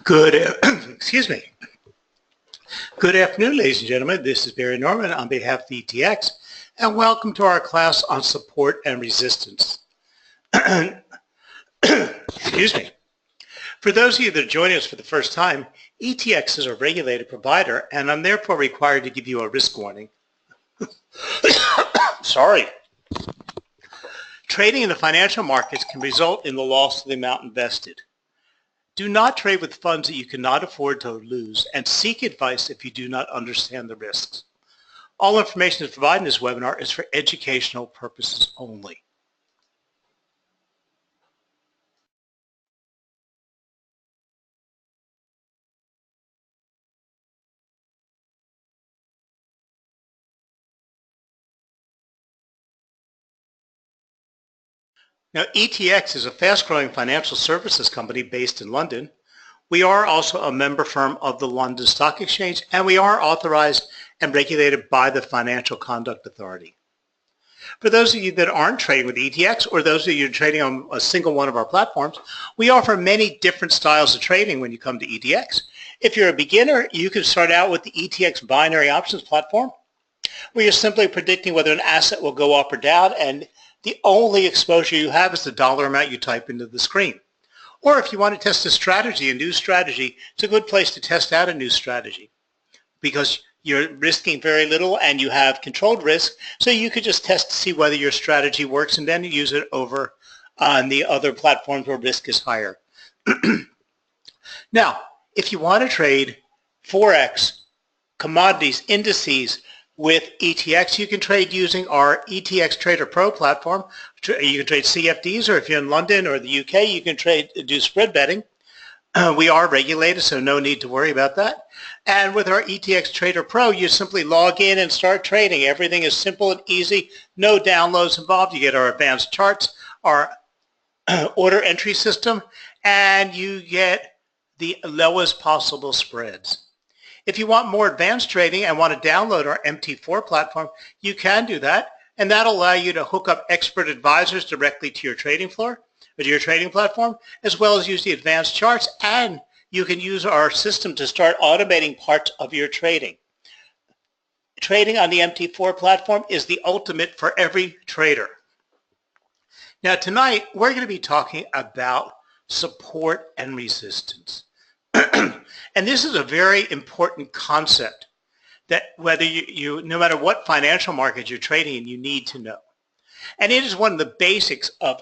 Good, excuse me. Good afternoon, ladies and gentlemen. This is Barry Norman on behalf of ETX, and welcome to our class on support and resistance. Excuse me. For those of you that are joining us for the first time, ETX is a regulated provider, and I'm therefore required to give you a risk warning. Sorry. Trading in the financial markets can result in the loss of the amount invested. Do not trade with funds that you cannot afford to lose, and seek advice if you do not understand the risks. All information that's provided in this webinar is for educational purposes only. Now, ETX is a fast-growing financial services company based in London. We are also a member firm of the London Stock Exchange, and we are authorized and regulated by the Financial Conduct Authority. For those of you that aren't trading with ETX, or those of you trading on a single one of our platforms, we offer many different styles of trading when you come to ETX. If you're a beginner, you can start out with the ETX binary options platform, where you're simply predicting whether an asset will go up or down, and the only exposure you have is the dollar amount you type into the screen. Or if you want to test a strategy, a new strategy, it's a good place to test out a new strategy because you're risking very little and you have controlled risk, so you could just test to see whether your strategy works and then use it over on the other platforms where risk is higher. Now, if you want to trade Forex, commodities, indices, with ETX, you can trade using our ETX Trader Pro platform. You can trade CFDs, or if you're in London or the UK, you can do spread betting. We are regulated, so no need to worry about that. And with our ETX Trader Pro, you simply log in and start trading. Everything is simple and easy, no downloads involved. You get our advanced charts, our order entry system, and you get the lowest possible spreads. If you want more advanced trading and want to download our MT4 platform, you can do that, and that'll allow you to hook up expert advisors directly to your trading floor, or to your trading platform, as well as use the advanced charts, and you can use our system to start automating parts of your trading. Trading on the MT4 platform is the ultimate for every trader. Now tonight, we're going to be talking about support and resistance. And this is a very important concept that whether no matter what financial market you're trading in, you need to know. And it is one of the basics of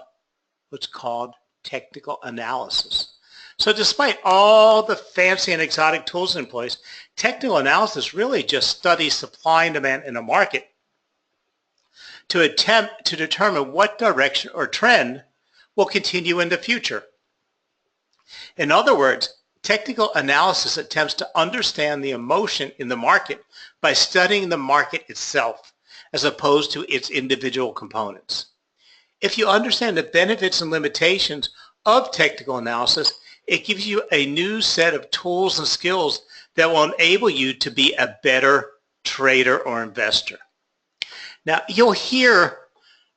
what's called technical analysis. So despite all the fancy and exotic tools in place, technical analysis really just studies supply and demand in a market to attempt to determine what direction or trend will continue in the future. In other words, technical analysis attempts to understand the emotion in the market by studying the market itself, as opposed to its individual components. If you understand the benefits and limitations of technical analysis, it gives you a new set of tools and skills that will enable you to be a better trader or investor. Now, you'll hear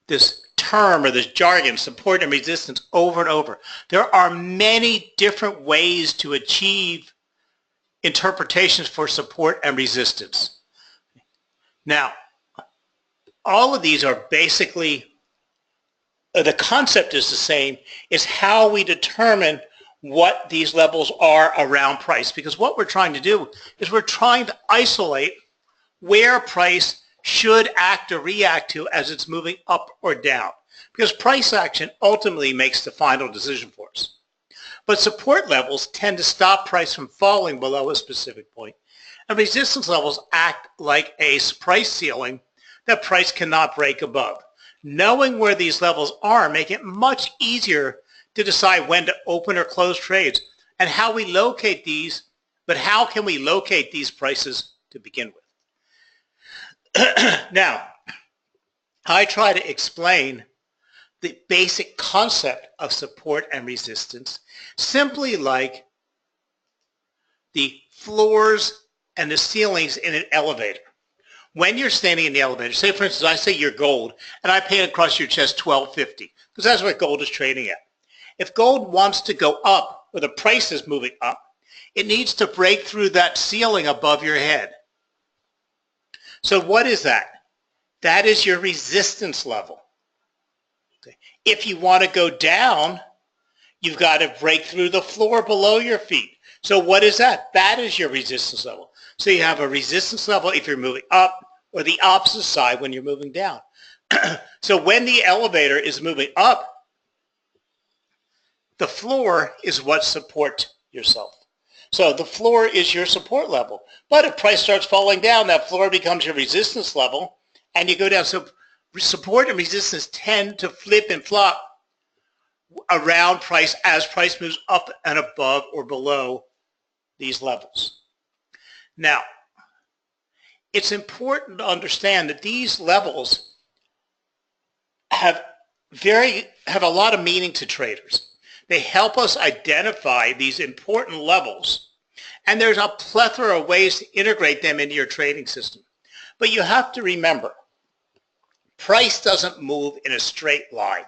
this term or this jargon, support and resistance, over and over. There are many different ways to achieve interpretations for support and resistance. Now, all of these are basically, the concept is the same, is how we determine what these levels are around price. Because what we're trying to do is we're trying to isolate where price should act or react to as it's moving up or down, because price action ultimately makes the final decision for us. But support levels tend to stop price from falling below a specific point, and resistance levels act like a price ceiling that price cannot break above. Knowing where these levels are make it much easier to decide when to open or close trades and how we locate these, but how can we locate these prices to begin with? Now, I try to explain the basic concept of support and resistance simply like the floors and the ceilings in an elevator. When you're standing in the elevator, say for instance, I say you're gold, and I paint across your chest $12.50, because that's what gold is trading at. If gold wants to go up, or the price is moving up, It needs to break through that ceiling above your head. So what is that? That is your resistance level. Okay. If you want to go down, you've got to break through the floor below your feet. So what is that? That is your resistance level. So you have a resistance level if you're moving up, or the opposite side when you're moving down. So when the elevator is moving up, the floor is what supports yourself. So the floor is your support level. But if price starts falling down, that floor becomes your resistance level, and you go down. So support and resistance tend to flip and flop around price as price moves up and above or below these levels. Now, it's important to understand that these levels have a lot of meaning to traders. They help us identify these important levels, and there's a plethora of ways to integrate them into your trading system. But you have to remember, price doesn't move in a straight line.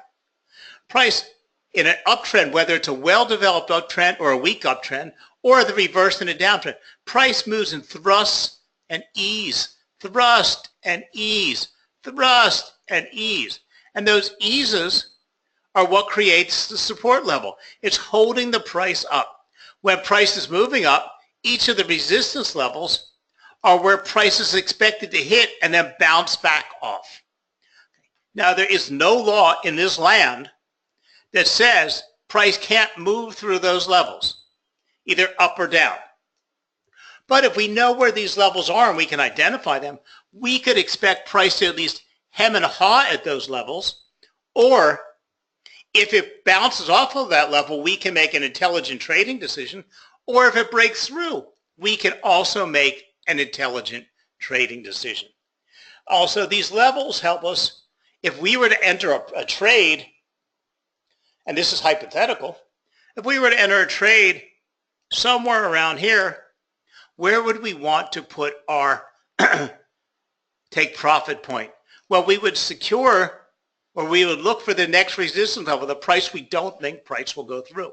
Price in an uptrend, whether it's a well-developed uptrend or a weak uptrend, or the reverse in a downtrend, price moves in thrusts and ease, thrust and ease, thrust and ease. And those eases are what creates the support level. It's holding the price up. When price is moving up, each of the resistance levels are where price is expected to hit and then bounce back off. Now, there is no law in this land that says price can't move through those levels, either up or down. But if we know where these levels are and we can identify them, we could expect price to at least hem and haw at those levels, or if it bounces off of that level, we can make an intelligent trading decision, or if it breaks through, we can also make an intelligent trading decision. Also, these levels help us if we were to enter a trade, and this is hypothetical, if we were to enter a trade somewhere around here, where would we want to put our take profit point? Well, we would secure, or we would look for the next resistance level, the price we don't think price will go through.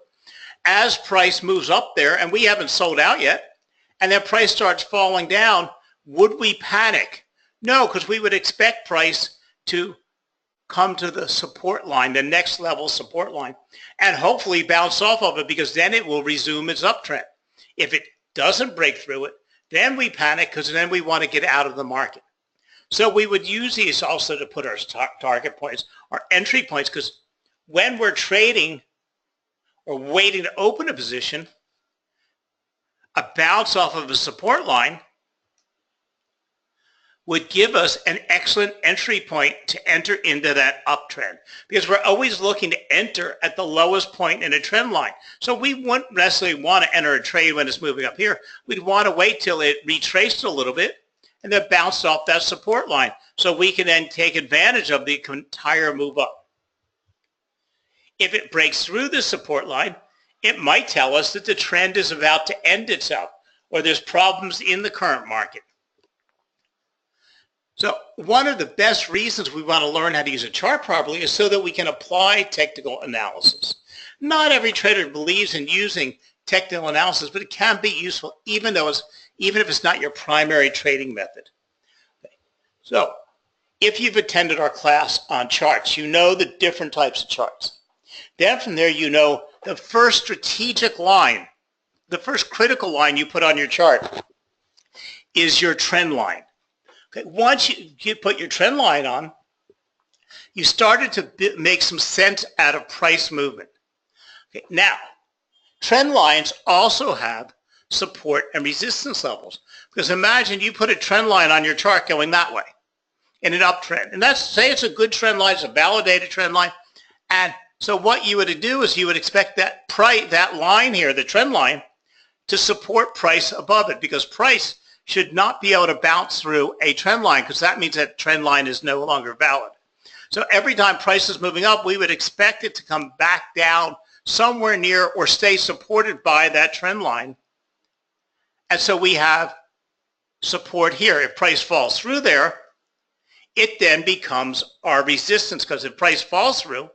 As price moves up there, and we haven't sold out yet, and then price starts falling down, would we panic? No, because we would expect price to come to the support line, the next level support line, and hopefully bounce off of it, because then it will resume its uptrend. If it doesn't break through it, then we panic, because then we want to get out of the market. So we would use these also to put our target points, our entry points, because when we're trading or waiting to open a position, a bounce off of a support line would give us an excellent entry point to enter into that uptrend, because we're always looking to enter at the lowest point in a trend line. So we wouldn't necessarily want to enter a trade when it's moving up here. We'd want to wait till it retraced a little bit and then bounced off that support line, so we can then take advantage of the entire move up. If it breaks through the support line, it might tell us that the trend is about to end itself, or there's problems in the current market. So one of the best reasons we want to learn how to use a chart properly is so that we can apply technical analysis. Not every trader believes in using technical analysis, but it can be useful even if it's not your primary trading method. Okay. So if you've attended our class on charts, you know the different types of charts. Then from there, you know the first strategic line, the first critical line you put on your chart is your trend line. Okay. Once you put your trend line on, you started to make some sense out of price movement. Okay. Now, trend lines also have support and resistance levels, because imagine you put a trend line on your chart going that way in an uptrend, and that's, say it's a good trend line, it's a validated trend line, and so what you would do is you would expect that line here, the trend line, to support price above it, because price should not be able to bounce through a trend line, because that means that trend line is no longer valid. So every time price is moving up, we would expect it to come back down somewhere near or stay supported by that trend line. And so we have support here. If price falls through there, it then becomes our resistance, because if price falls through,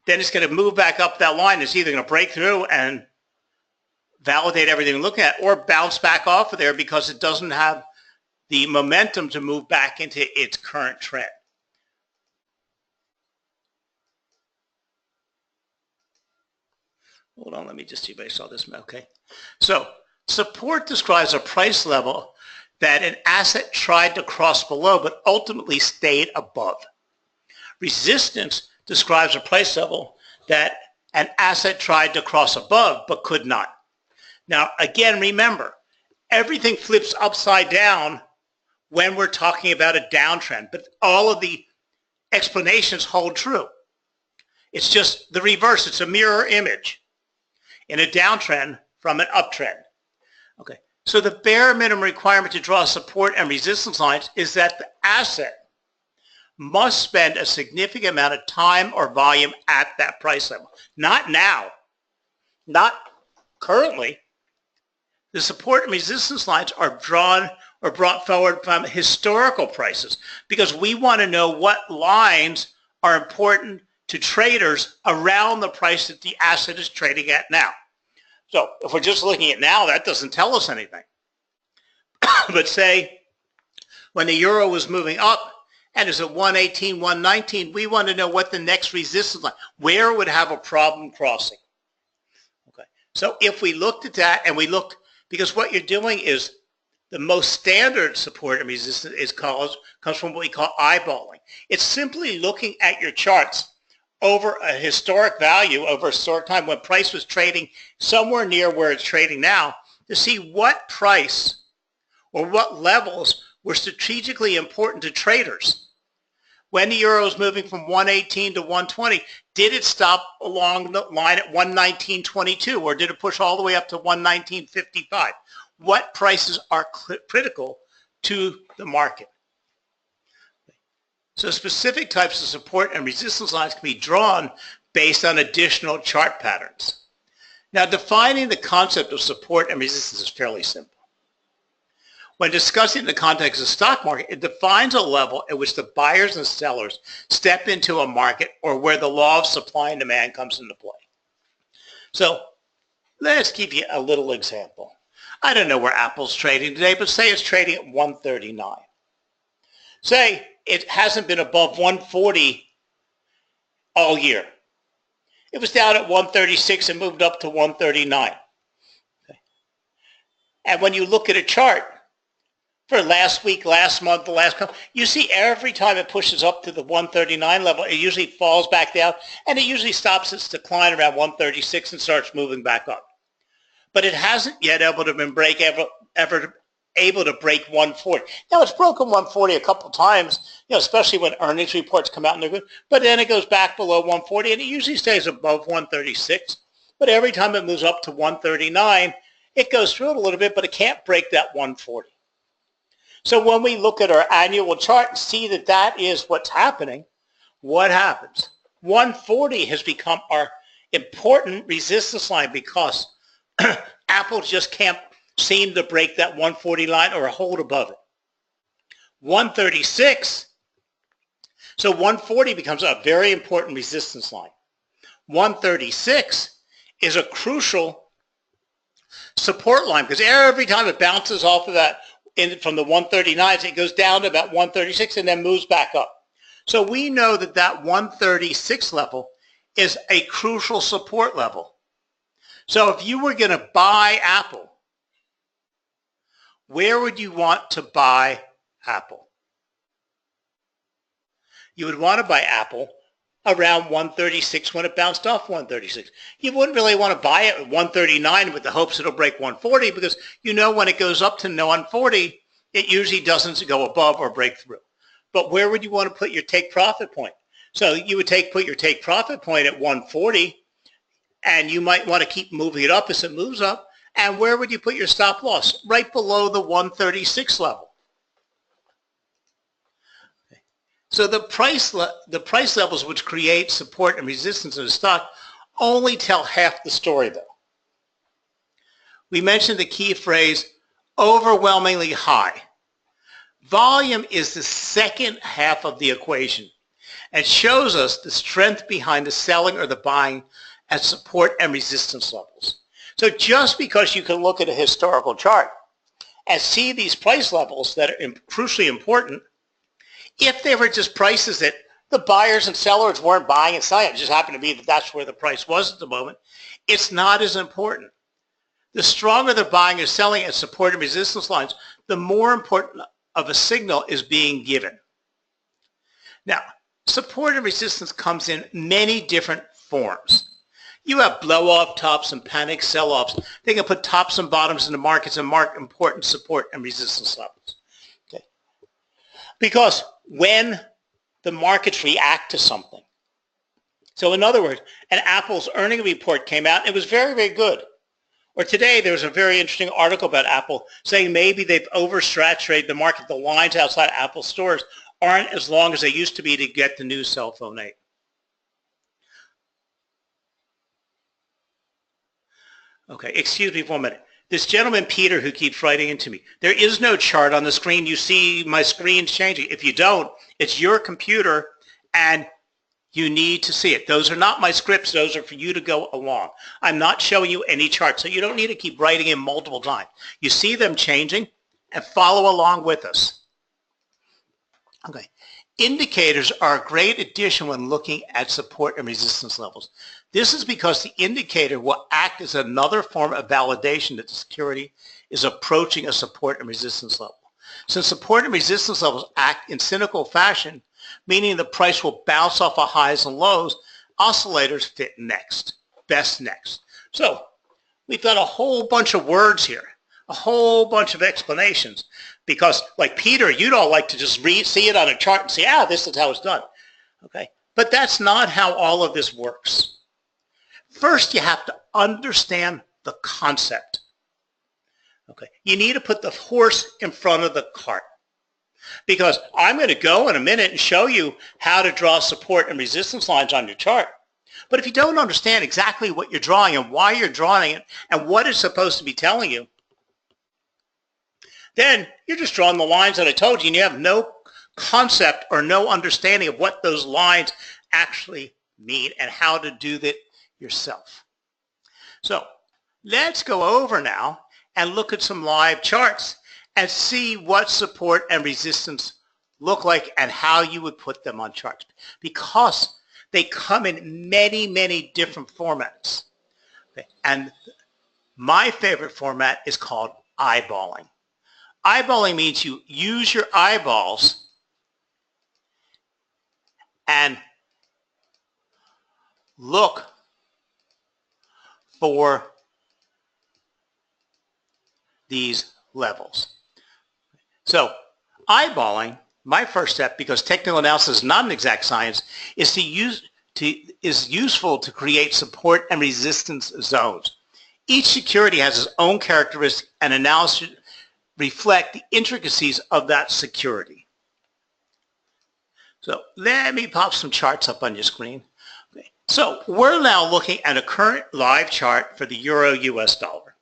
then it's going to move back up that line. It's either going to break through and validate everything we're looking at, or bounce back off of there because it doesn't have the momentum to move back into its current trend. Hold on, let me just see if I saw this. Okay. So support describes a price level that an asset tried to cross below but ultimately stayed above. Resistance describes a price level that an asset tried to cross above but could not. Now, again, remember, everything flips upside down when we're talking about a downtrend, but all of the explanations hold true. It's just the reverse. It's a mirror image in a downtrend from an uptrend. Okay, so the bare minimum requirement to draw support and resistance lines is that the asset must spend a significant amount of time or volume at that price level. Not now, not currently. The support and resistance lines are drawn or brought forward from historical prices because we want to know what lines are important to traders around the price that the asset is trading at now. So if we're just looking at now, that doesn't tell us anything. But say when the euro was moving up and is at 118, 119, we want to know what the next resistance line, where it would have a problem crossing. Okay. So if we looked at that and we looked, because what you're doing is the most standard support and resistance comes from what we call eyeballing. It's simply looking at your charts over a historic value, over a historic time when price was trading somewhere near where it's trading now, to see what price or what levels were strategically important to traders. When the euro is moving from 118 to 120, did it stop along the line at 119.22 or did it push all the way up to 119.55? What prices are critical to the market? So specific types of support and resistance lines can be drawn based on additional chart patterns. Now, defining the concept of support and resistance is fairly simple. When discussing the context of the stock market, it defines a level at which the buyers and sellers step into a market or where the law of supply and demand comes into play. So let's give you a little example. I don't know where Apple's trading today, but say it's trading at 139. Say it hasn't been above 140 all year. It was down at 136 and moved up to 139. Okay. And when you look at a chart for last week, last month, the last couple, you see every time it pushes up to the 139 level, it usually falls back down and it usually stops its decline around 136 and starts moving back up. But it hasn't yet ever able to break 140. Now it's broken 140 a couple times, especially when earnings reports come out and they're good, but then it goes back below 140 and it usually stays above 136. But every time it moves up to 139, it goes through it a little bit, but it can't break that 140. So when we look at our annual chart and see that that is what's happening, what happens? 140 has become our important resistance line because Apple just can't seem to break that 140 line or hold above it. 136, so 140 becomes a very important resistance line. 136 is a crucial support line because every time it bounces off of that from the 139s, it goes down to about 136 and then moves back up. So we know that that 136 level is a crucial support level. So if you were going to buy Apple, where would you want to buy Apple? You would want to buy Apple around 136 when it bounced off 136. You wouldn't really want to buy it at 139 with the hopes it'll break 140 because when it goes up to 140, it usually doesn't go above or break through. But where would you want to put your take profit point? So you would put your take profit point at 140 and you might want to keep moving it up as it moves up. And where would you put your stop loss? Right below the 136 level. Okay. So the price levels which create support and resistance in the stock only tell half the story though. We mentioned the key phrase, overwhelmingly high. Volume is the second half of the equation and shows us the strength behind the selling or the buying at support and resistance levels. So just because you can look at a historical chart and see these price levels that are crucially important, if they were just prices that the buyers and sellers weren't buying and selling, it just happened to be that that's where the price was at the moment, it's not as important. The stronger the buying or selling at support and resistance lines, the more important of a signal is being given. Now, support and resistance comes in many different forms. You have blow-off tops and panic sell-offs. They can put tops and bottoms in the markets and mark important support and resistance levels. Okay. Because when the markets react to something, so in other words, an Apple's earnings report came out, and it was very, very good. Or today, there was a very interesting article about Apple saying maybe they've oversaturated the market. The lines outside Apple stores aren't as long as they used to be to get the new cell phone 8. Okay, excuse me for a minute. This gentleman, Peter, who keeps writing into me, there is no chart on the screen. You see my screen changing. If you don't, it's your computer, and you need to see it. Those are not my scripts. Those are for you to go along. I'm not showing you any charts, so you don't need to keep writing in multiple times. You see them changing, and follow along with us. Okay. Indicators are a great addition when looking at support and resistance levels. This is because the indicator will act as another form of validation that the security is approaching a support and resistance level. Since support and resistance levels act in cyclical fashion, meaning the price will bounce off of highs and lows, oscillators fit next, best next. So we've got a whole bunch of words here, a whole bunch of explanations, because like Peter, you don't like to just see it on a chart and say, this is how it's done. Okay, but that's not how all of this works. First, you have to understand the concept. Okay, you need to put the horse in front of the cart. Because I'm going to go in a minute and show you how to draw support and resistance lines on your chart. But if you don't understand exactly what you're drawing and why you're drawing it and what it's supposed to be telling you, then you're just drawing the lines that I told you, and you have no concept or no understanding of what those lines actually mean and how to do that yourself. So let's go over now and look at some live charts and see what support and resistance look like and how you would put them on charts, because they come in many, many different formats. Okay. And my favorite format is called eyeballing. Eyeballing means you use your eyeballs and look for these levels. So eyeballing, my first step, because technical analysis is not an exact science, is useful to create support and resistance zones. Each security has its own characteristics, and analysis reflect the intricacies of that security. So let me pop some charts up on your screen. Okay. So we're now looking at a current live chart for the Euro-US dollar.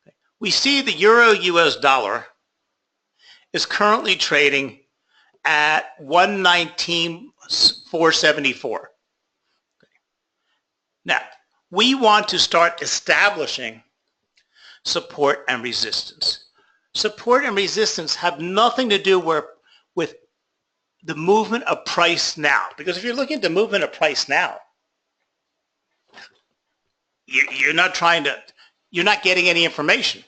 Okay. We see the Euro-US dollar is currently trading at 119.474. Okay. Now, we want to start establishing support and resistance. Support and resistance have nothing to do with the movement of price now. Because if you're looking at the movement of price now, you're not getting any information.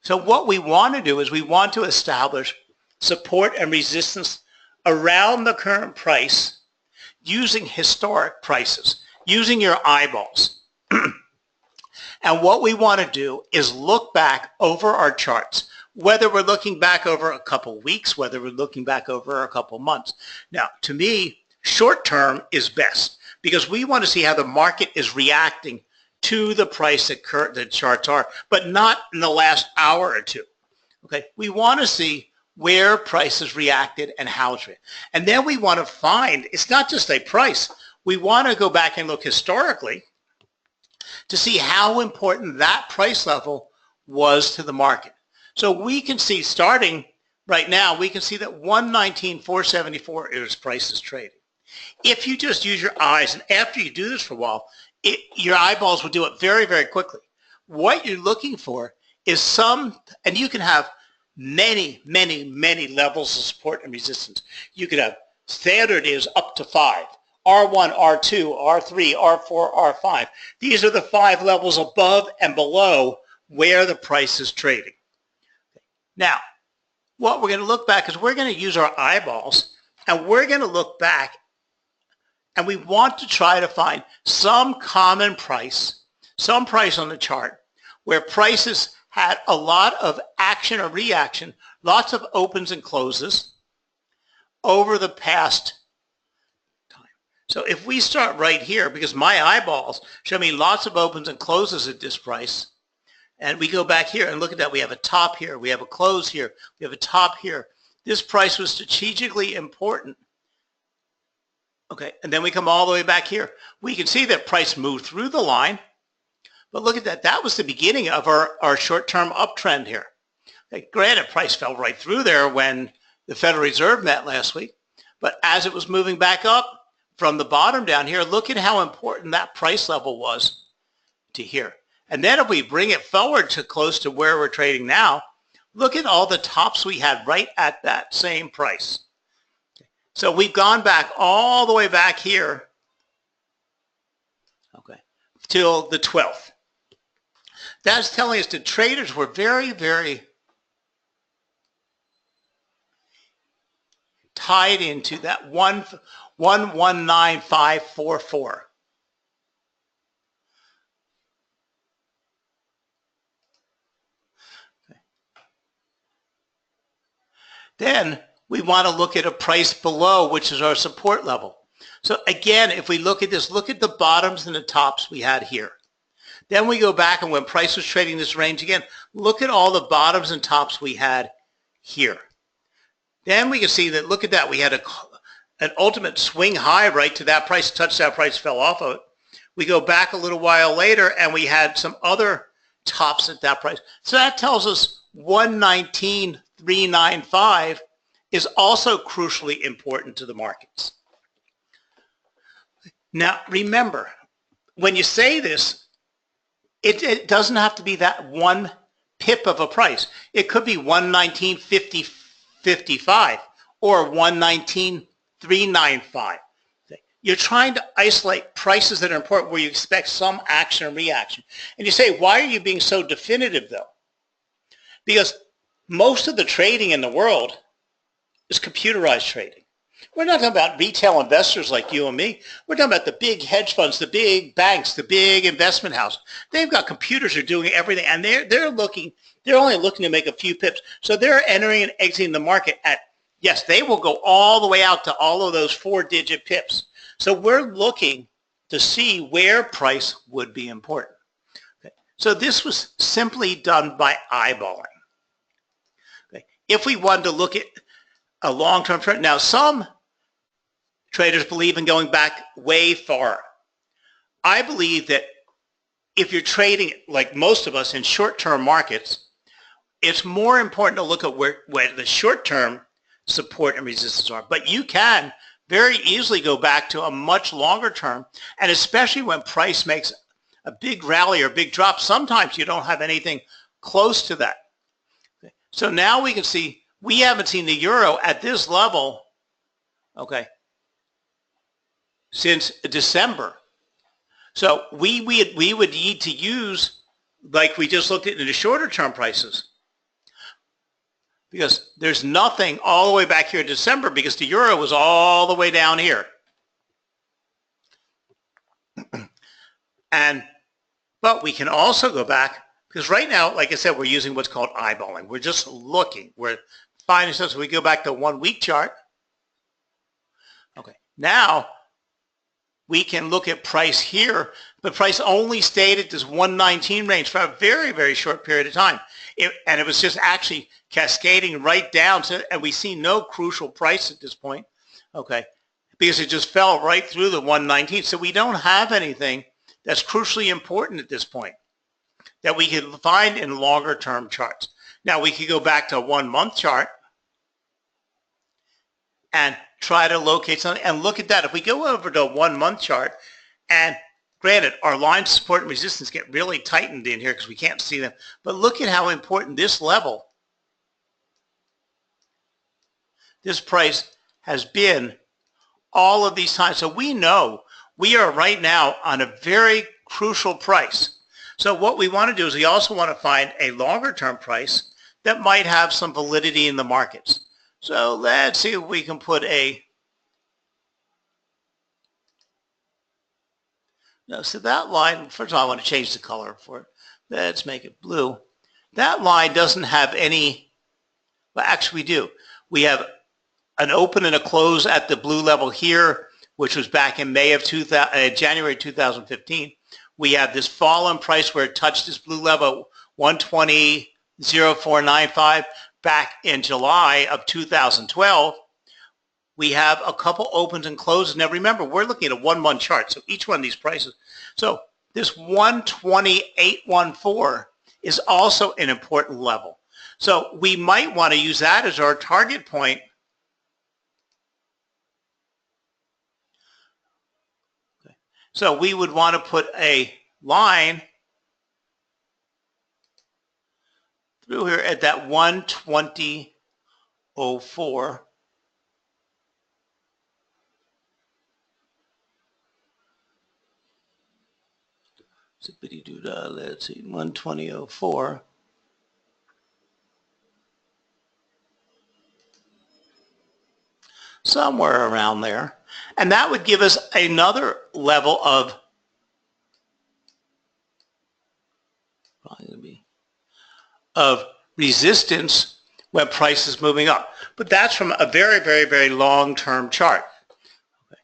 So what we want to do is we want to establish support and resistance around the current price using historic prices, using your eyeballs. And what we want to do is look back over our charts, whether we're looking back over a couple weeks, whether we're looking back over a couple months. Now, to me, short term is best, because we want to see how the market is reacting to the price that the charts are, but not in the last hour or two. Okay, we want to see where prices reacted and how it's reacted. And then we want to find, it's not just a price, we want to go back and look historically to see how important that price level was to the market. So we can see, starting right now, we can see that 119.474 is price is trading. If you just use your eyes, and after you do this for a while, your eyeballs will do it very, very quickly. What you're looking for is and you can have many, many, many levels of support and resistance. You could have standard is up to 5. R1, R2, R3, R4, R5. These are the 5 levels above and below where the price is trading. Now, what we're going to look back is we're going to use our eyeballs, and we're going to look back, and we want to try to find some common price, some price on the chart where prices had a lot of action or reaction, lots of opens and closes over the past time. So if we start right here, because my eyeballs show me lots of opens and closes at this price, and we go back here and look at that, we have a top here, we have a close here, we have a top here. This price was strategically important. Okay, and then we come all the way back here. We can see that price moved through the line, but look at that. That was the beginning of our short-term uptrend here. Okay, granted, price fell right through there when the Federal Reserve met last week, but as it was moving back up from the bottom down here, look at how important that price level was to here. And then if we bring it forward to close to where we're trading now, look at all the tops we had right at that same price. So we've gone back all the way back here, okay, till the 12th. That's telling us that traders were very, very tied into that 119544. Okay. Then we want to look at a price below, which is our support level. So again, if we look at this, look at the bottoms and the tops we had here. Then we go back, and when price was trading this range again, look at all the bottoms and tops we had here. Then we can see that, look at that, we had an ultimate swing high right to that price, touched that price, fell off of it. We go back a little while later, and we had some other tops at that price. So that tells us 119,395 is also crucially important to the markets. Now, remember, when you say this, it doesn't have to be that one pip of a price. It could be 119.55 or 119.395. You're trying to isolate prices that are important where you expect some action or reaction. And you say, why are you being so definitive, though? Because most of the trading in the world is computerized trading. We're not talking about retail investors like you and me. We're talking about the big hedge funds, the big banks, the big investment houses. They've got computers that are doing everything, and they're only looking to make a few pips. So they're entering and exiting the market at, yes, they will go all the way out to all of those 4-digit pips. So we're looking to see where price would be important. Okay. So this was simply done by eyeballing. Okay. If we wanted to look at a long-term trend, now some traders believe in going back way far. I believe that if you're trading, like most of us, in short-term markets, it's more important to look at where the short-term support and resistance are. But you can very easily go back to a much longer term, and especially when price makes a big rally or big drop, sometimes you don't have anything close to that. Okay. So now we can see we haven't seen the euro at this level, okay, since December. So we would need to use, like we just looked at in the shorter term prices, because there's nothing all the way back here in December because the euro was all the way down here. But we can also go back, because right now, like I said, we're using what's called eyeballing. We're just looking. We're finding stuff. So we go back to 1 week chart. Okay, now we can look at price here, but price only stayed at this 119 range for a very, very short period of time. And it was just actually cascading right down, and we see no crucial price at this point, okay, because it just fell right through the 119. So we don't have anything that's crucially important at this point that we can find in longer term charts. Now we could go back to a 1 month chart and try to locate something and look at that. If we go over to a 1 month chart and Granted, our lines of support and resistance get really tightened in here because we can't see them. But look at how important this level, this price has been all of these times. So we know we are right now on a very crucial price. So what we want to do is we also want to find a longer term price that might have some validity in the markets. So let's see if we can put a, no, so that line, first of all, I want to change the color for it. Let's make it blue. That line doesn't have any, well, actually we do. We have an open and a close at the blue level here, which was back in January 2015. We have this fall in price where it touched this blue level 120.0495 back in July of 2012. We have a couple opens and closes. Now remember, we're looking at a 1-month chart, so each one of these prices. So this 128.14 is also an important level. So we might want to use that as our target point. Okay. So we would want to put a line through here at that 120.04. Let's see, 120.04. Somewhere around there. And that would give us another level of, resistance when price is moving up. But that's from a very, very, very long-term chart. Okay.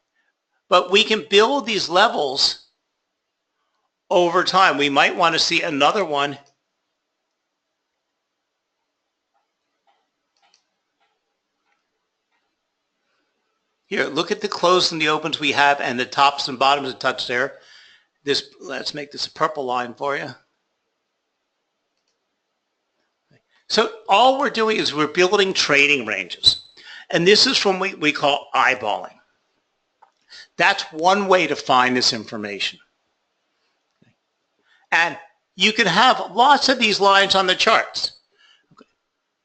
But we can build these levels over time. We might want to see another one here. Look at the closes and the opens we have and the tops and bottoms that touch there. This, let's make this a purple line for you. So all we're doing is we're building trading ranges. And this is from what we call eyeballing. That's one way to find this information. And you can have lots of these lines on the charts.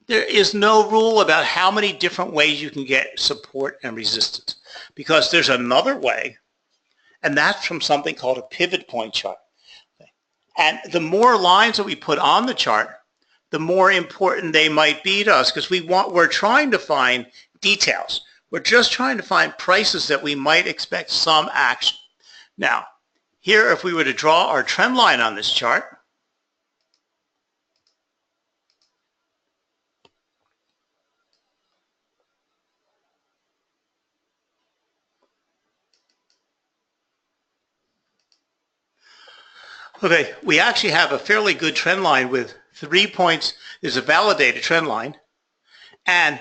There is no rule about how many different ways you can get support and resistance, because there's another way, and that's from something called a pivot point chart. And the more lines that we put on the chart, the more important they might be to us, because we're trying to find details. We're just trying to find prices that we might expect some action. Now, here, if we were to draw our trend line on this chart, okay, we actually have a fairly good trend line with 3 points. There's a validated trend line. And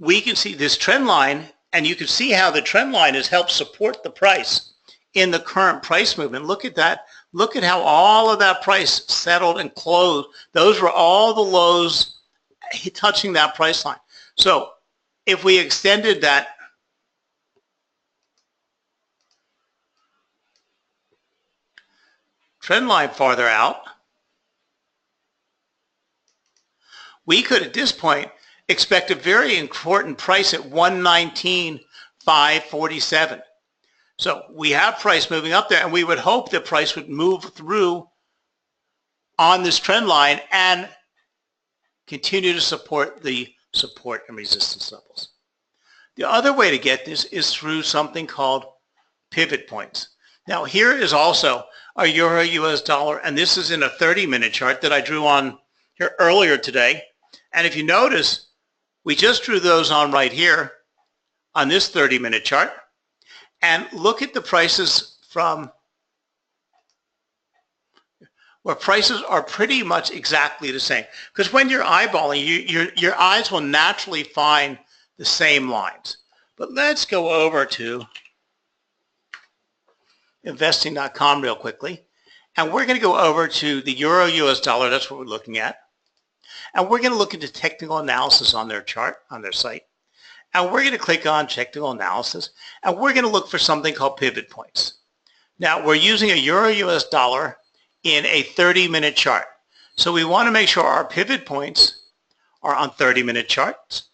we can see this trend line, and you can see how the trend line has helped support the price in the current price movement. Look at that. Look at how all of that price settled and closed. Those were all the lows touching that price line. So if we extended that trend line farther out, we could at this point expect a very important price at 119.547. So we have price moving up there, and we would hope that price would move through on this trend line and continue to support the support and resistance levels. The other way to get this is through something called pivot points. Now here is also our Euro US dollar, and this is in a 30-minute chart that I drew on here earlier today. And if you notice, we just drew those on right here on this 30-minute chart. And look at the prices from where prices are pretty much exactly the same. Because when you're eyeballing, your eyes will naturally find the same lines. But let's go over to investing.com real quickly. And we're going to go over to the Euro US dollar. That's what we're looking at. And we're going to look at the technical analysis on their chart, on their site. And we're going to click on technical analysis, and we're going to look for something called pivot points. Now we're using a Euro US dollar in a 30-minute chart. So we want to make sure our pivot points are on 30-minute charts.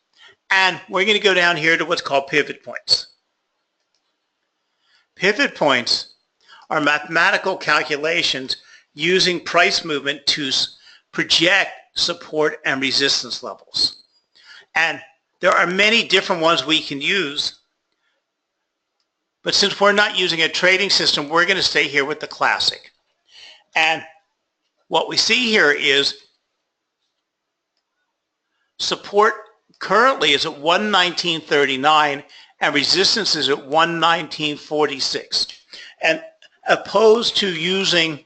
And we're going to go down here to what's called pivot points. Pivot points are mathematical calculations using price movement to project support and resistance levels. And there are many different ones we can use, but since we're not using a trading system, we're going to stay here with the classic. And what we see here is support currently is at 119.39 and resistance is at 119.46. And opposed to using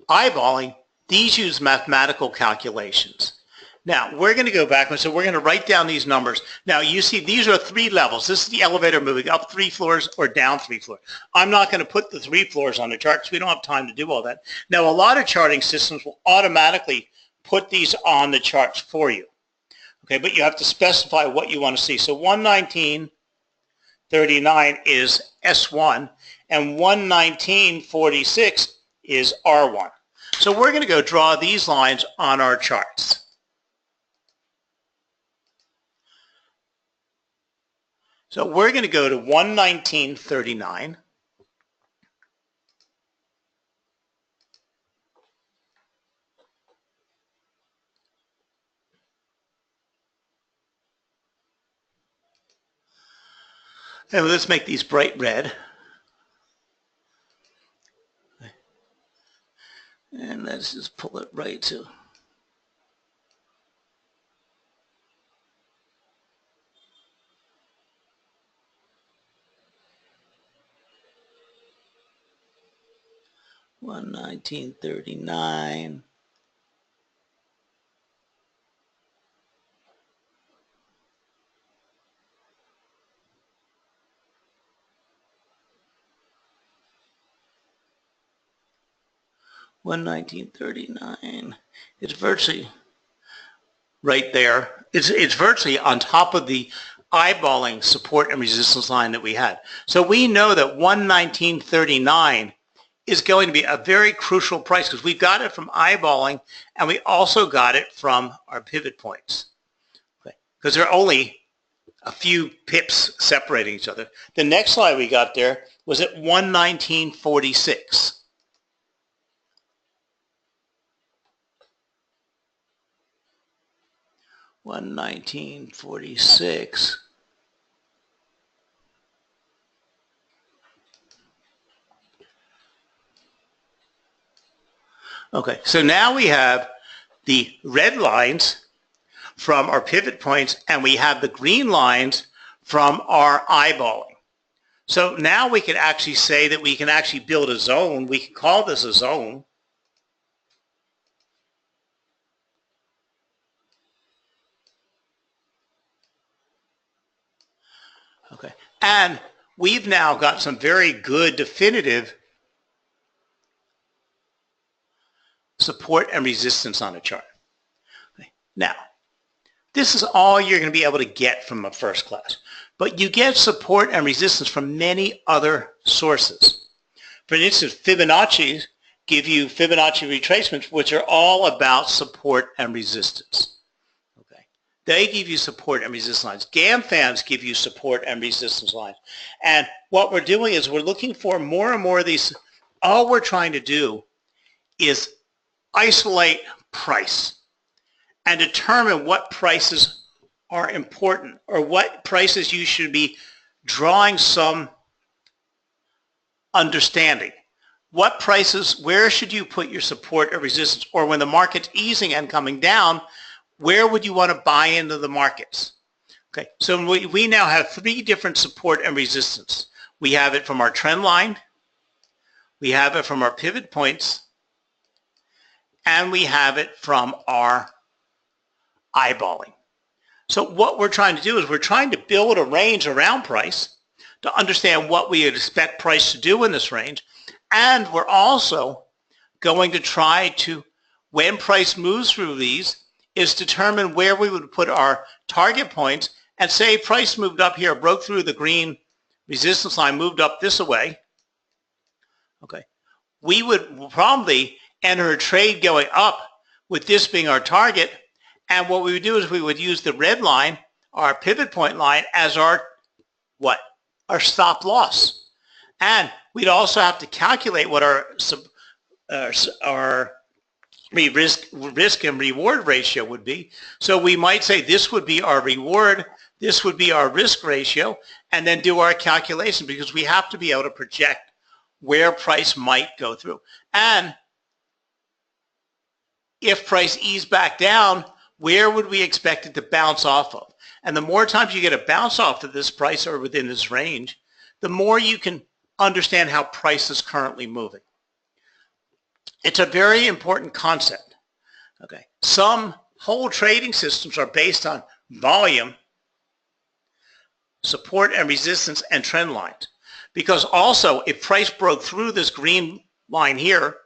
eyeballing, these use mathematical calculations. Now, we're going to go back, and so we're going to write down these numbers. Now, you see, these are 3 levels. This is the elevator moving up 3 floors or down 3 floors. I'm not going to put the 3 floors on the chart because we don't have time to do all that. Now, a lot of charting systems will automatically put these on the charts for you. Okay, but you have to specify what you want to see. So 119.39 is S1, and 119.46 is R1. So we're going to go draw these lines on our charts. So we're going to go to 119.39. And let's make these bright red. And let's just pull it right to 119.39. It's virtually right there. It's virtually on top of the eyeballing support and resistance line that we had. So we know that 119.39 is going to be a very crucial price because we got it from eyeballing and we also got it from our pivot points. Okay. Because there are only a few pips separating each other. The next slide we got there was at 119.46. $119.46. Okay, so now we have the red lines from our pivot points and we have the green lines from our eyeballing. So now we can actually say that we can actually build a zone. We can call this a zone. Okay, and we've now got some very good definitive support and resistance on a chart. Okay. Now, this is all you're going to be able to get from a first class, but you get support and resistance from many other sources. For instance, Fibonacci give you Fibonacci retracements, which are all about support and resistance. They give you support and resistance lines. GAMFAMs give you support and resistance lines. And what we're doing is we're looking for more and more of these. All we're trying to do is isolate price and determine what prices are important or what prices you should be drawing some understanding. What prices, where should you put your support or resistance? Or when the market's easing and coming down, where would you want to buy into the markets? Okay, so we now have 3 different support and resistance. We have it from our trend line, we have it from our pivot points, and we have it from our eyeballing. So what we're trying to do is we're trying to build a range around price to understand what we would expect price to do in this range. And we're also going to try to, when price moves through these, is determine where we would put our target points and say price moved up here, broke through the green resistance line moved up this way, okay, we would probably enter a trade going up with this being our target. And what we would do is we would use the red line, our pivot point line, as our what? Our stop loss. And we'd also have to calculate what our risk and reward ratio would be. So we might say this would be our reward, this would be our risk ratio, and then do our calculation, because we have to be able to project where price might go through. And if price eased back down, where would we expect it to bounce off of? And the more times you get a bounce off of this price or within this range, the more you can understand how price is currently moving. It's a very important concept. Okay. Some whole trading systems are based on volume, support and resistance, and trend lines. Because also, if price broke through this green line here,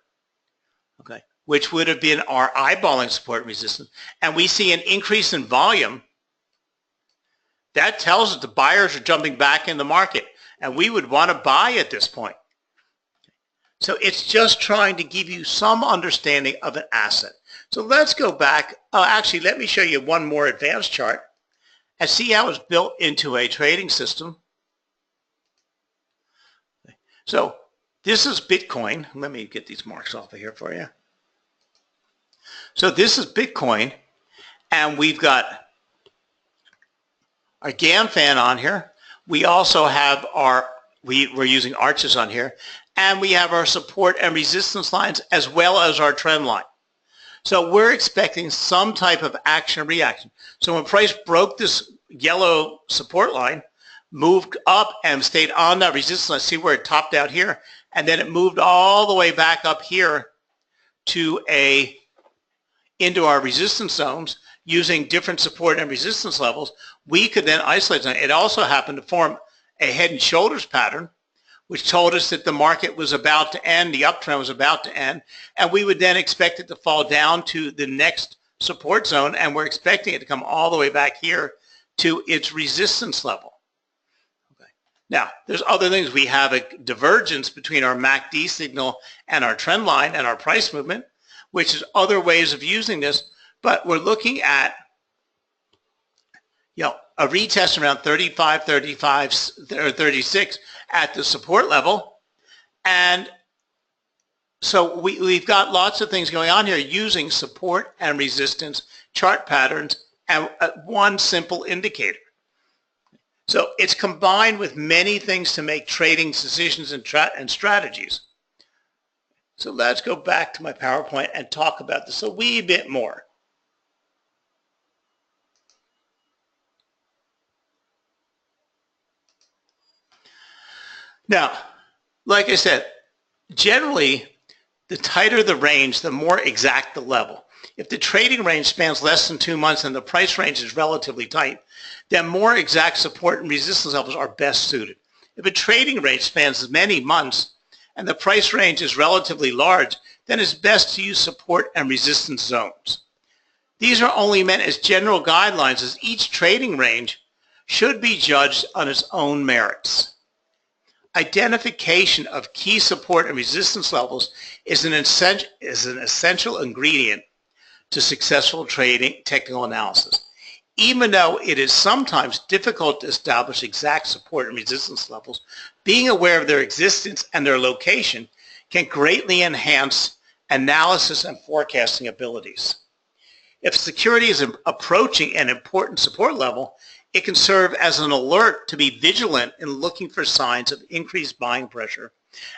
okay, which would have been our eyeballing support and resistance, and we see an increase in volume, that tells us the buyers are jumping back in the market, and we would want to buy at this point. So it's just trying to give you some understanding of an asset. So let's go back. Oh, actually, let me show you one more advanced chart and see how it's built into a trading system. So this is Bitcoin. Let me get these marks off of here for you. So this is Bitcoin, and we've got our GAN fan on here. We also have we're using arches on here, and we have our support and resistance lines as well as our trend line. So we're expecting some type of action or reaction. So when price broke this yellow support line, moved up and stayed on that resistance line, see where it topped out here, and then it moved all the way back up here to into our resistance zones using different support and resistance levels. We could then isolate them. It also happened to form a head and shoulders pattern, which told us that the market was about to end, the uptrend was about to end, and we would then expect it to fall down to the next support zone, and we're expecting it to come all the way back here to its resistance level. Okay. Now, there's other things. We have a divergence between our MACD signal and our trend line and our price movement, which is other ways of using this, but we're looking at a retest around 35, 35, or 36 at the support level. And so we've got lots of things going on here using support and resistance chart patterns and one simple indicator. So it's combined with many things to make trading decisions and strategies. So let's go back to my PowerPoint and talk about this a wee bit more. Now, like I said, generally, the tighter the range, the more exact the level. If the trading range spans less than 2 months and the price range is relatively tight, then more exact support and resistance levels are best suited. If a trading range spans many months and the price range is relatively large, then it's best to use support and resistance zones. These are only meant as general guidelines, as each trading range should be judged on its own merits. Identification of key support and resistance levels is an essential ingredient to successful trading technical analysis. Even though it is sometimes difficult to establish exact support and resistance levels, being aware of their existence and their location can greatly enhance analysis and forecasting abilities. If a security is approaching an important support level, it can serve as an alert to be vigilant in looking for signs of increased buying pressure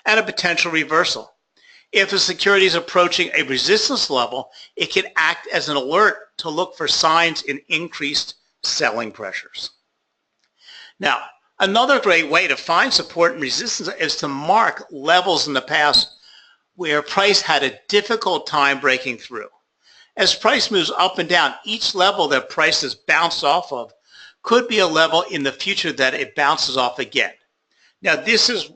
and a potential reversal. If a security is approaching a resistance level, it can act as an alert to look for signs in increased selling pressures. Now, another great way to find support and resistance is to mark levels in the past where price had a difficult time breaking through. As price moves up and down, each level that price has bounced off of could be a level in the future that it bounces off again. Now, this is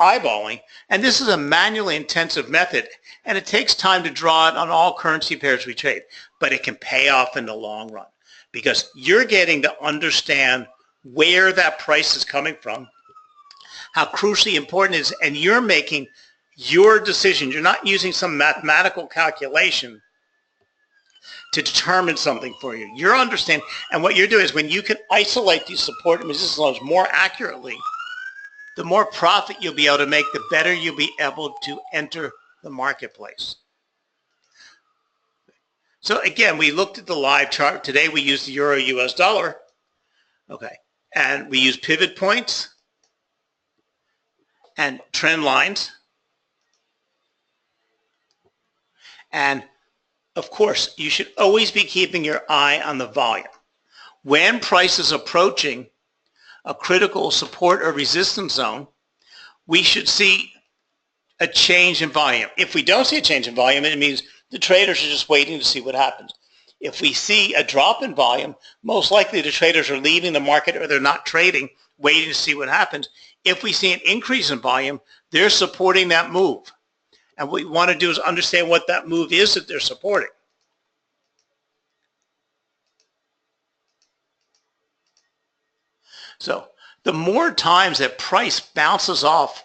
eyeballing, and this is a manually intensive method, and it takes time to draw it on all currency pairs we trade, but it can pay off in the long run because you're getting to understand where that price is coming from how crucially important it is, and you're making your decision. You're not using some mathematical calculation to determine something for you. You're understanding, and what you're doing is when you can isolate these support and resistance levels more accurately, the more profit you'll be able to make, the better you'll be able to enter the marketplace. So again, we looked at the live chart. Today we used the euro US dollar. Okay. And we use pivot points and trend lines. And of course, you should always be keeping your eye on the volume. When price is approaching a critical support or resistance zone, we should see a change in volume. If we don't see a change in volume, it means the traders are just waiting to see what happens. If we see a drop in volume, most likely the traders are leaving the market or they're not trading, waiting to see what happens. If we see an increase in volume, they're supporting that move. And what we want to do is understand what that move is that they're supporting. So the more times that price bounces off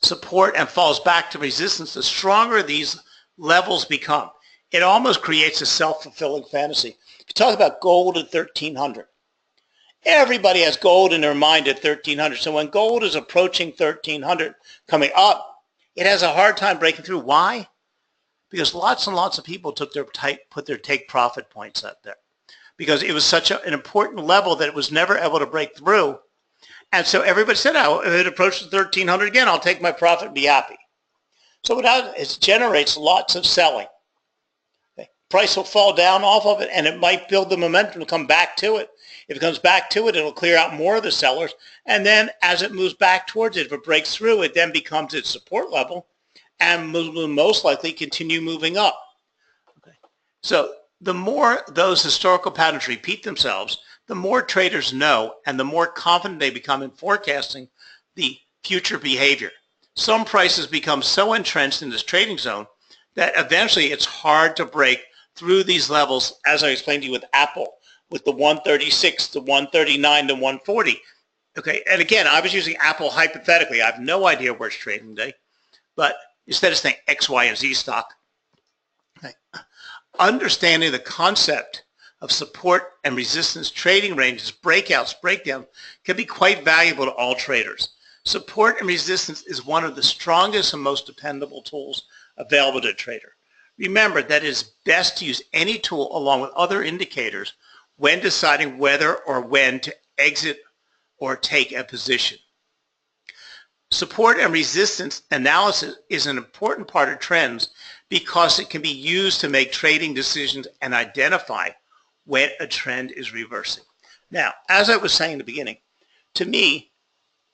support and falls back to resistance, the stronger these levels become. It almost creates a self-fulfilling fantasy. If you talk about gold at 1,300, everybody has gold in their mind at 1,300. So when gold is approaching 1,300 coming up, it has a hard time breaking through. Why? Because lots and lots of people put their take profit points out there. Because it was such an important level that it was never able to break through. And so everybody said, oh, if it approaches 1,300 again, I'll take my profit and be happy. So it generates lots of selling. Okay. Price will fall down off of it, and it might build the momentum to come back to it. If it comes back to it, it'll clear out more of the sellers. And then as it moves back towards it, if it breaks through, it then becomes its support level and will most likely continue moving up. Okay. So the more those historical patterns repeat themselves, the more traders know and the more confident they become in forecasting the future behavior. Some prices become so entrenched in this trading zone that eventually it's hard to break through these levels, as I explained to you with Apple, with the 136, the 139, the 140. Okay, and again, I was using Apple hypothetically. I have no idea where it's trading today, but instead of saying X, Y, and Z stock, okay, understanding the concept of support and resistance trading ranges, breakouts, breakdowns, can be quite valuable to all traders. Support and resistance is one of the strongest and most dependable tools available to a trader. Remember that it is best to use any tool along with other indicators when deciding whether or when to exit or take a position. Support and resistance analysis is an important part of trends because it can be used to make trading decisions and identify when a trend is reversing. Now, as I was saying in the beginning, to me,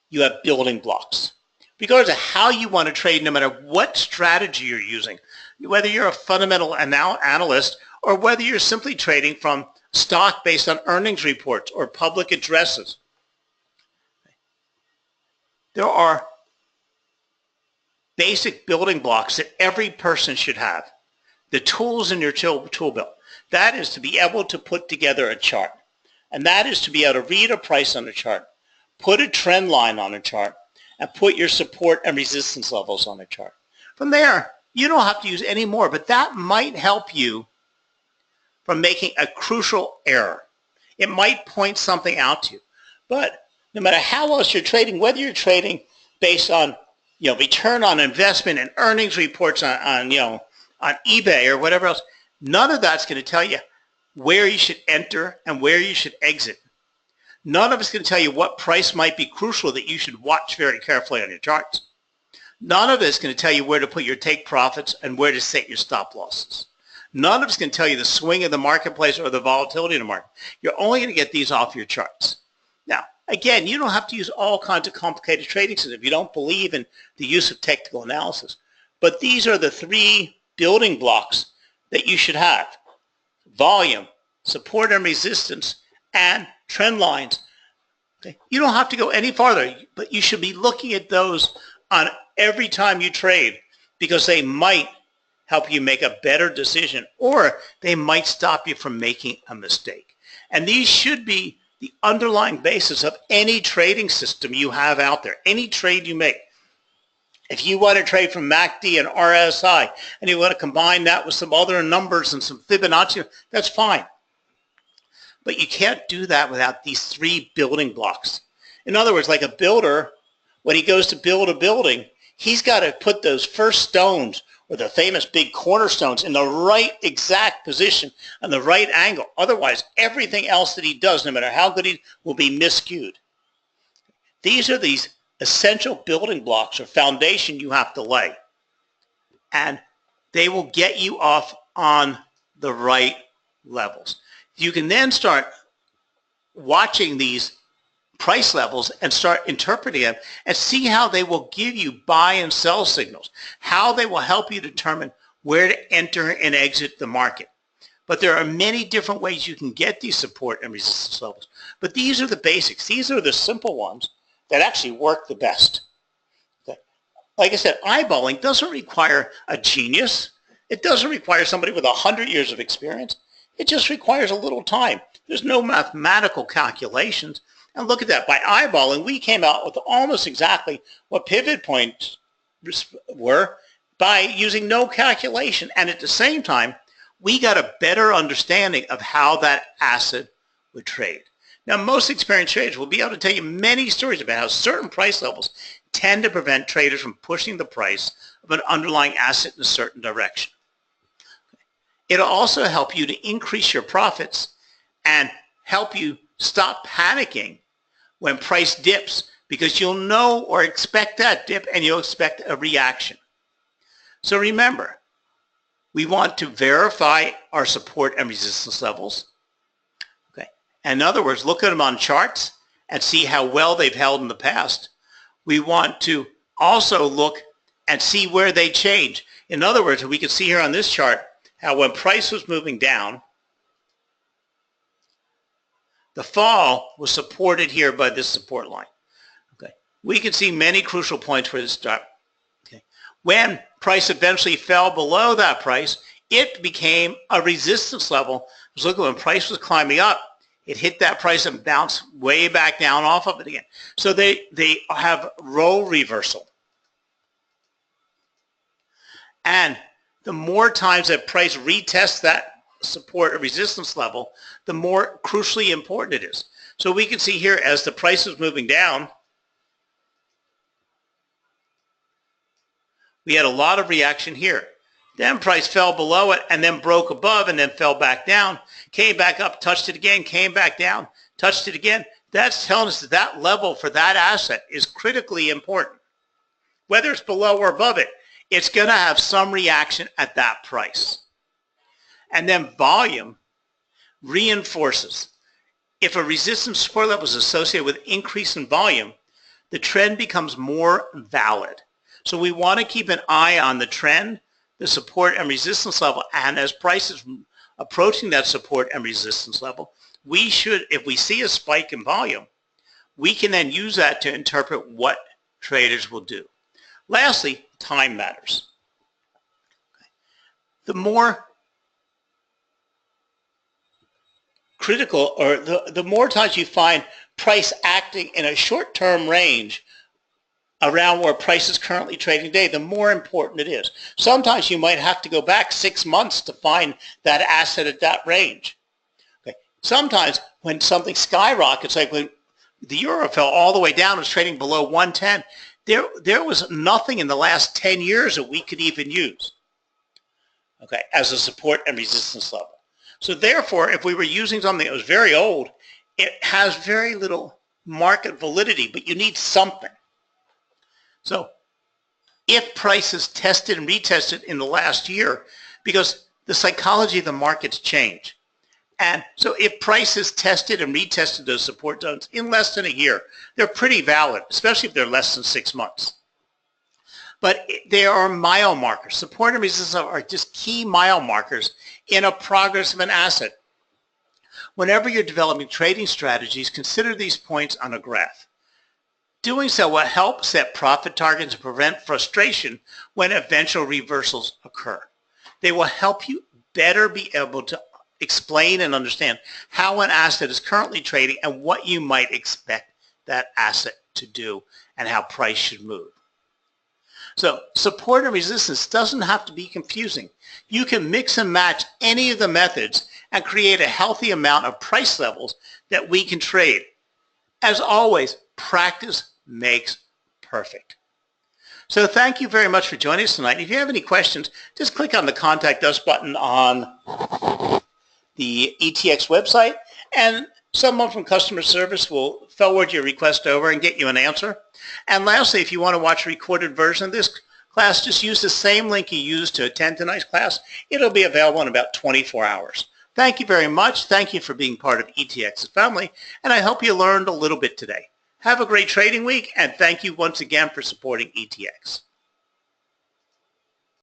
you have building blocks. Regardless of how you want to trade, no matter what strategy you're using, whether you're a fundamental analyst or whether you're simply trading from stock based on earnings reports or public addresses, there are basic building blocks that every person should have. The tools in your tool belt. That is to be able to put together a chart. And that is to be able to read a price on a chart, put a trend line on a chart, and put your support and resistance levels on a chart. From there, you don't have to use any more, but that might help you from making a crucial error. It might point something out to you. But no matter how else you're trading, whether you're trading based on return on investment and earnings reports on eBay or whatever else, none of that's going to tell you where you should enter and where you should exit. None of it's going to tell you what price might be crucial that you should watch very carefully on your charts. None of it's going to tell you where to put your take profits and where to set your stop losses. None of it's going to tell you the swing of the marketplace or the volatility in the market. You're only going to get these off your charts. Now, again, you don't have to use all kinds of complicated trading systems if you don't believe in the use of technical analysis. But these are the three building blocks that you should have: volume, support and resistance, and trend lines. Okay? You don't have to go any farther, but you should be looking at those on every time you trade because they might help you make a better decision or they might stop you from making a mistake. And these should be the underlying basis of any trading system you have out there, any trade you make. If you want to trade from MACD and RSI and you want to combine that with some other numbers and some Fibonacci, that's fine. But you can't do that without these three building blocks. In other words, like a builder, when he goes to build a building, he's got to put those first stones or the famous big cornerstones in the right exact position and the right angle. Otherwise, everything else that he does, no matter how good he will be miscued. These are these essential building blocks or foundation you have to lay. And they will get you off on the right levels. You can then start watching these price levels and start interpreting them and see how they will give you buy and sell signals, how they will help you determine where to enter and exit the market. But there are many different ways you can get these support and resistance levels. But these are the basics. These are the simple ones that actually work the best. Okay. Like I said, eyeballing doesn't require a genius. It doesn't require somebody with 100 years of experience. It just requires a little time. There's no mathematical calculations. And look at that. By eyeballing, we came out with almost exactly what pivot points were by using no calculation. And at the same time, we got a better understanding of how that asset would trade. Now, most experienced traders will be able to tell you many stories about how certain price levels tend to prevent traders from pushing the price of an underlying asset in a certain direction. It'll also help you to increase your profits and help you stop panicking when price dips, because you'll know or expect that dip and you'll expect a reaction. So remember, we want to verify our support and resistance levels. Okay. In other words, look at them on charts and see how well they've held in the past. We want to also look and see where they change. In other words, we can see here on this chart how when price was moving down, the fall was supported here by this support line. Okay. We can see many crucial points where this dropped. Okay. When price eventually fell below that price, it became a resistance level. Because look, when price was climbing up, it hit that price and bounced way back down off of it again. So they have role reversal. And the more times that price retests that support or resistance level, the more crucially important it is. So we can see here as the price is moving down, we had a lot of reaction here. Then price fell below it and then broke above and then fell back down, came back up, touched it again, came back down, touched it again. That's telling us that that level for that asset is critically important. Whether it's below or above it, it's going to have some reaction at that price. And then volume reinforces. If a resistance support level is associated with increase in volume, the trend becomes more valid. So we want to keep an eye on the trend, the support and resistance level, and as price is approaching that support and resistance level, we should, if we see a spike in volume, we can then use that to interpret what traders will do. Lastly, time matters. The more critical, or the more times you find price acting in a short-term range around where price is currently trading today, the more important it is. Sometimes you might have to go back 6 months to find that asset at that range. Okay. Sometimes when something skyrockets, like when the euro fell all the way down, it was trading below 110, there was nothing in the last 10 years that we could even use, okay, as a support and resistance level. So therefore, if we were using something that was very old, it has very little market validity, but you need something. So if prices tested and retested in the last year, because the psychology of the markets change. And so if prices tested and retested those support zones in less than a year, they're pretty valid, especially if they're less than 6 months. But they are mile markers. Support and resistance are just key mile markers in a progress of an asset. Whenever you're developing trading strategies, consider these points on a graph. Doing so will help set profit targets and prevent frustration when eventual reversals occur. They will help you better be able to explain and understand how an asset is currently trading and what you might expect that asset to do and how price should move. So support and resistance doesn't have to be confusing. You can mix and match any of the methods and create a healthy amount of price levels that we can trade. As always, practice makes perfect. So thank you very much for joining us tonight. If you have any questions, just click on the Contact Us button on the ETX website, and someone from customer service will forward your request over and get you an answer. And lastly, if you want to watch a recorded version of this class, just use the same link you used to attend tonight's class. It'll be available in about 24 hours. Thank you very much. Thank you for being part of ETX's family, and I hope you learned a little bit today. Have a great trading week, and thank you once again for supporting ETX.